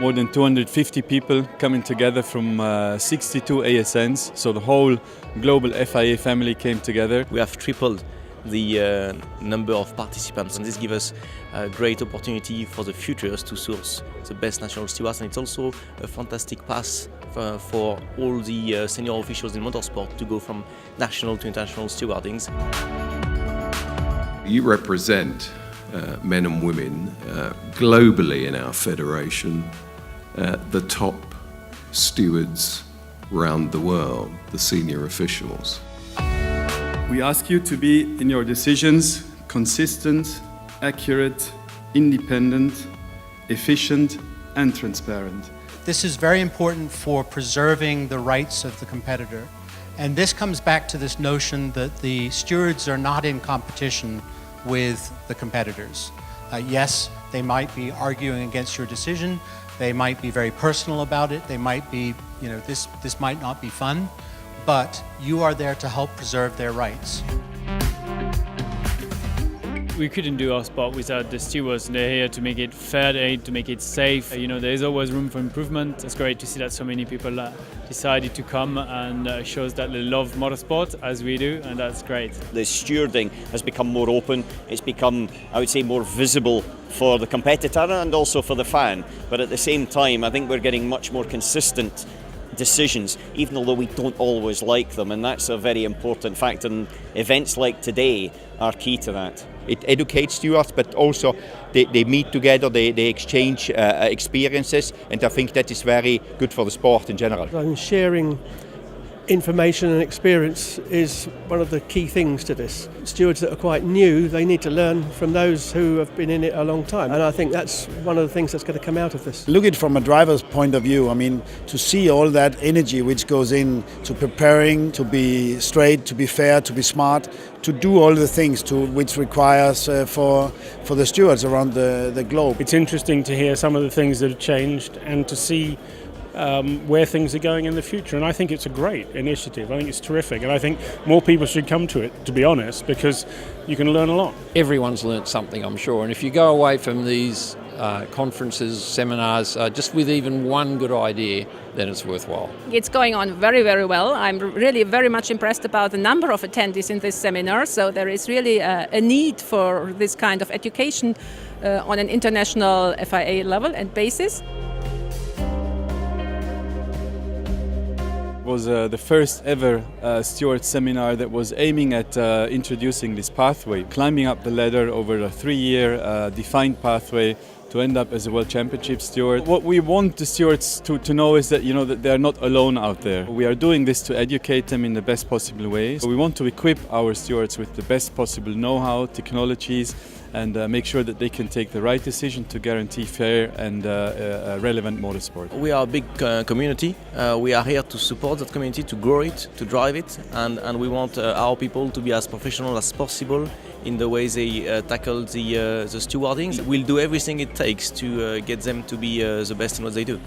More than 250 people coming together from 62 ASNs, so the whole global FIA family came together. We have tripled the number of participants, and this gives us a great opportunity for the futures to source the best national stewards, and it's also a fantastic path for all the senior officials in motorsport to go from national to international stewardings. You represent men and women globally in our federation, the top stewards around the world, the senior officials. We ask you to be, in your decisions, consistent, accurate, independent, efficient and transparent. This is very important for preserving the rights of the competitor. And this comes back to this notion that the stewards are not in competition with the competitors. Yes, they might be arguing against your decision, they might be very personal about it, they might be, this might not be fun, but you are there to help preserve their rights. We couldn't do our sport without the stewards. They're here to make it fair, to make it safe. There's always room for improvement. It's great to see that so many people decided to come, and shows that they love motorsport as we do, and that's great. The stewarding has become more open. It's become, I would say, more visible for the competitor and also for the fan. But at the same time, I think we're getting much more consistent decisions, even although we don't always like them, and that's a very important fact, and events like today are key to that. It educates stewards, but also they meet together, they exchange experiences, and I think that is very good for the sport in general. And sharing information and experience is one of the key things to this. Stewards that are quite new, they need to learn from those who have been in it a long time, and I think that's one of the things that's going to come out of this. Look at it from a driver's point of view. I mean, to see all that energy which goes in to preparing, to be straight, to be fair, to be smart, to do all the things which requires for the stewards around the globe. It's interesting to hear some of the things that have changed and to see where things are going in the future, and I think it's a great initiative. I think it's terrific, and I think more people should come to it, to be honest, because you can learn a lot. Everyone's learnt something, I'm sure, and if you go away from these conferences, seminars, just with even one good idea, then it's worthwhile. It's going on very, very well. I'm really very much impressed about the number of attendees in this seminar, so there is really a need for this kind of education on an international FIA level and basis. It was the first ever Steward Seminar that was aiming at introducing this pathway, climbing up the ladder over a 3-year defined pathway to end up as a World Championship steward. What we want the stewards to know is that, that they are not alone out there. We are doing this to educate them in the best possible way. So we want to equip our stewards with the best possible know-how, technologies, and make sure that they can take the right decision to guarantee fair and relevant motorsport. We are a big community. We are here to support that community, to grow it, to drive it, and we want our people to be as professional as possible in the way they tackle the stewarding. We'll do everything it takes to get them to be the best in what they do.